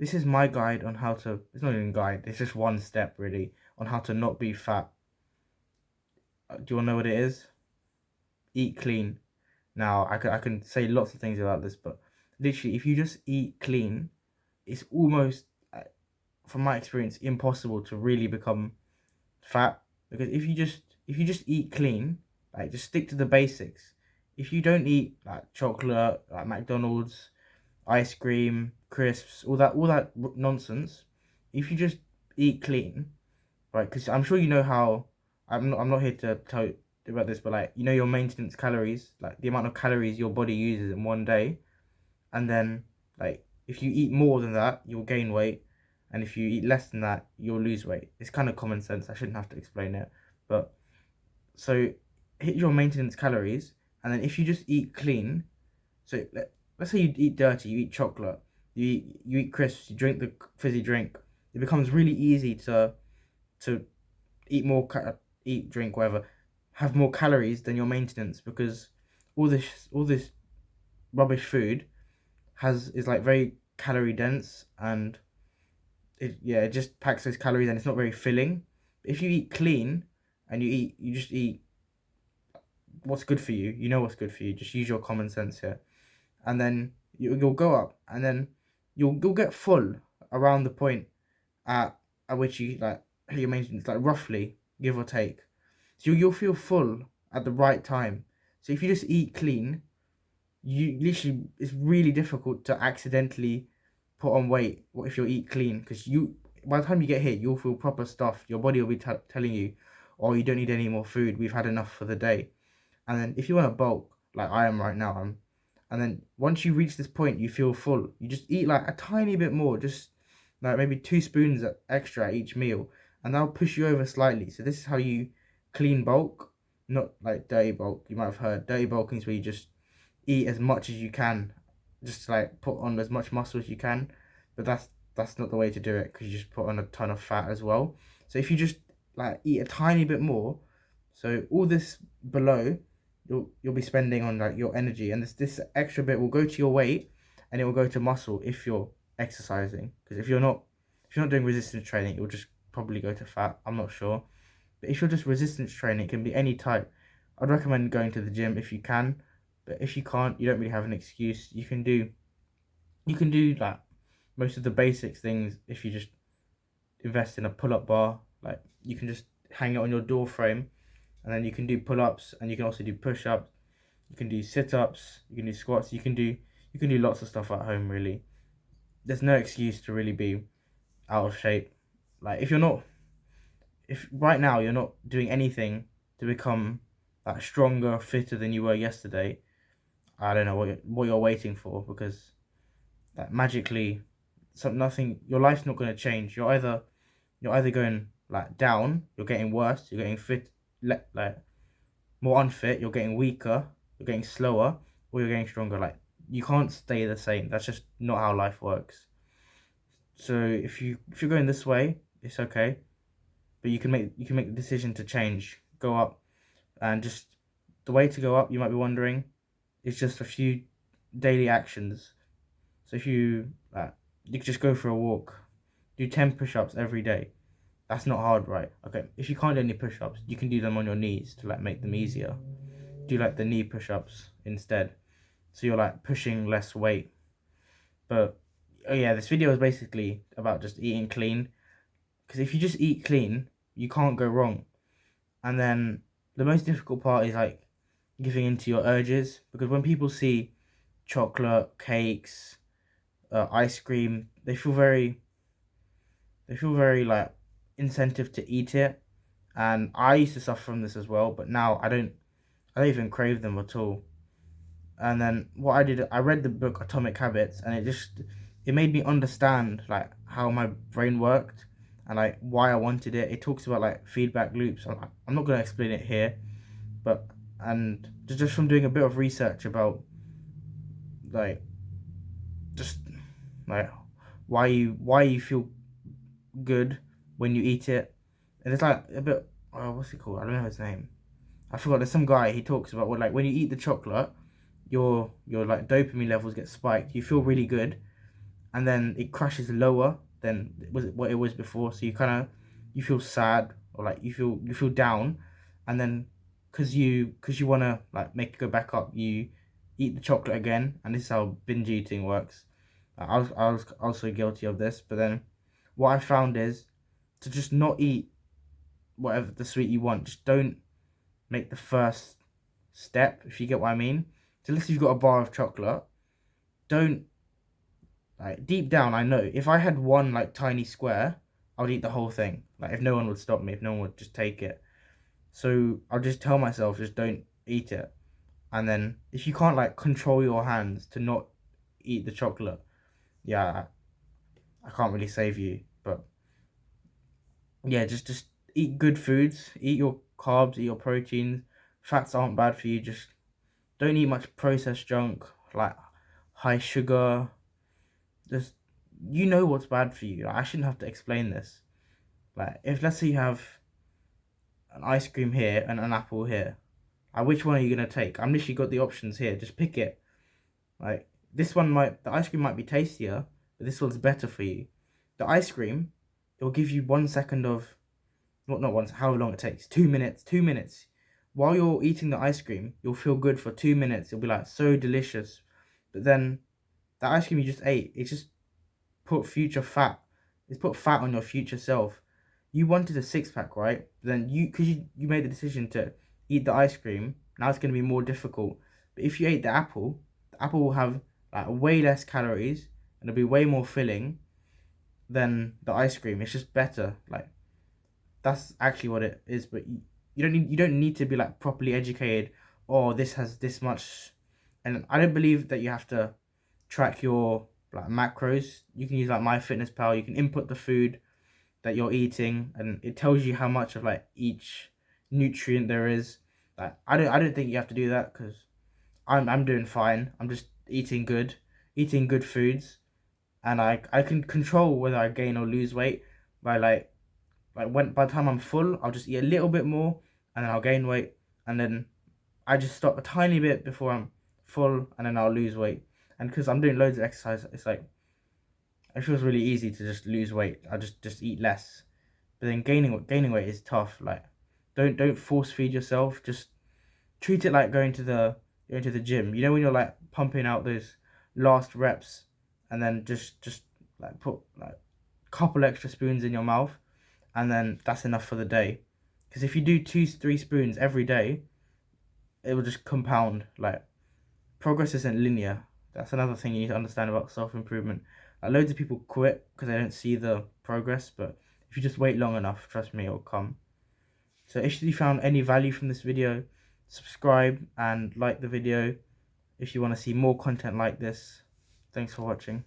this is my guide on how to. It's not even guide. It's just one step really on how to not be fat. Do you want to know what it is? Eat clean. Now I can say lots of things about this, but literally, if you just eat clean, it's almost, from my experience, impossible to really become fat, because if you just eat clean, like just stick to the basics. If you don't eat like chocolate, like McDonald's, ice cream, crisps, all that nonsense, if you just eat clean, right? Because I'm sure you know how. I'm not here to tell you about this, but like your maintenance calories, like the amount of calories your body uses in one day, and then like if you eat more than that, you'll gain weight, and if you eat less than that, you'll lose weight. It's kind of common sense. I shouldn't have to explain it, but so hit your maintenance calories, and then if you just eat clean, so let's say you eat dirty, you eat chocolate, you eat crisps, you drink the fizzy drink, it becomes really easy to eat more, eat, drink, whatever, have more calories than your maintenance, because all this rubbish food is like very calorie dense, and it just packs those calories, and it's not very filling. If you eat clean and you just eat what's good for you, you know what's good for you. Just use your common sense here, and then you'll go up, and then you'll get full around the point at at which you like your maintenance, like roughly give or take. So you'll feel full at the right time. So if you just eat clean, you literally, it's really difficult to accidentally put on weight if you eat clean, because by the time you get hit, you'll feel proper stuffed. Your body will be telling you, oh, you don't need any more food, we've had enough for the day. And then if you want to bulk like I am right now, and then once you reach this point, you feel full, you just eat like a tiny bit more, just like maybe 2 spoons extra at each meal, and that'll push you over slightly. So this is how you clean bulk, not like dirty bulk. You might have heard dirty bulking is where you just eat as much as you can, just to like put on as much muscle as you can. But that's not the way to do it, because you just put on a ton of fat as well. So if you just like eat a tiny bit more, so all this below, you'll be spending on like your energy, and this extra bit will go to your weight, and it will go to muscle if you're exercising. Because if you're not doing resistance training, it will just probably go to fat. I'm not sure, but if you're just resistance training, it can be any type. I'd recommend going to the gym if you can, but if you can't, you don't really have an excuse. You can do like most of the basics things if you just invest in a pull-up bar. Like you can just hang it on your door frame, and then you can do pull-ups, and you can also do push-ups. You can do sit-ups. You can do squats. You can do lots of stuff at home. Really, there's no excuse to really be out of shape. Like if right now you're not doing anything to become like stronger, fitter than you were yesterday, I don't know what you're waiting for, because like magically, nothing. Your life's not going to change. You're either going like down, you're getting worse, you're getting fit, like more unfit, you're getting weaker, you're getting slower, or you're getting stronger. Like you can't stay the same. That's just not how life works. So if you're going this way, it's okay, but you can make the decision to change, go up, and just the way to go up. You might be wondering, is just a few daily actions. So if you could just go for a walk, do 10 push-ups every day. That's not hard, right? Okay, if you can't do any push-ups, you can do them on your knees to like make them easier. Do like the knee push-ups instead, so you're like pushing less weight. But oh yeah, this video is basically about just eating clean, because if you just eat clean, you can't go wrong. And then the most difficult part is like giving into your urges, because when people see chocolate, cakes, ice cream, they feel very like incentive to eat it. And I used to suffer from this as well, but now I don't even crave them at all. And then what I did, I read the book Atomic Habits, and it made me understand like how my brain worked, and like why I wanted it. It talks about like feedback loops. I'm not gonna explain it here, but and just from doing a bit of research about like just like why you feel good when you eat it. And it's like a bit, what's he called? I don't know his name. I forgot. There's some guy, he talks about what, like when you eat the chocolate, your like dopamine levels get spiked. You feel really good, and then it crashes lower than what it was before. So you feel sad, or like you feel down, and then because you want to like make it go back up, you eat the chocolate again. And this is how binge eating works. I was also guilty of this, but then what I found is to just not eat whatever the sweet you want. Just don't make the first step, if you get what I mean. So let's say you've got a bar of chocolate, don't, like, deep down I know if I had one like tiny square, I would eat the whole thing. Like, if no one would stop me, if no one would just take it. So I'll just tell myself, just don't eat it. And then if you can't like control your hands to not eat the chocolate, yeah, I can't really save you. But yeah, just eat good foods, eat your carbs, eat your proteins. Fats aren't bad for you. Just don't eat much processed junk, like high sugar. Just, you know what's bad for you. Like, I shouldn't have to explain this. Like, if let's say you have an ice cream here and an apple here, like, which one are you gonna take? I'm literally got the options here. Just pick it. Like, the ice cream might be tastier, but this one's better for you. The ice cream, it will give you 1 second of, not once, how long it takes. 2 minutes. 2 minutes. While you're eating the ice cream, you'll feel good for 2 minutes. It'll be like so delicious. But then the ice cream you just ate, it's just put future fat. It's put fat on your future self. You wanted a six pack, right? Then because you made the decision to eat the ice cream, now it's going to be more difficult. But if you ate the apple will have like way less calories and it'll be way more filling than the ice cream. It's just better. Like, that's actually what it is. But you don't need to be like properly educated. Or this has this much, and I don't believe that you have to track your like macros. You can use like MyFitnessPal. You can input the food that you're eating, and it tells you how much of like each nutrient there is. Like, I don't think you have to do that, because I'm doing fine. I'm just eating good foods, and I can control whether I gain or lose weight by when by the time I'm full, I'll just eat a little bit more, and then I'll gain weight, and then I just stop a tiny bit before I'm full, and then I'll lose weight. And because I'm doing loads of exercise, it's like it feels really easy to just lose weight. I just eat less. But then gaining weight is tough. Like, don't force feed yourself. Just treat it like going to the gym. You know, when you're like pumping out those last reps, and then just like put like a couple extra spoons in your mouth, and then that's enough for the day. Because if you do 2-3 spoons every day, it will just compound. Like, progress isn't linear. That's another thing you need to understand about self-improvement. Like, loads of people quit because they don't see the progress, but if you just wait long enough, trust me, it'll come. So if you found any value from this video, subscribe and like the video if you want to see more content like this. Thanks for watching.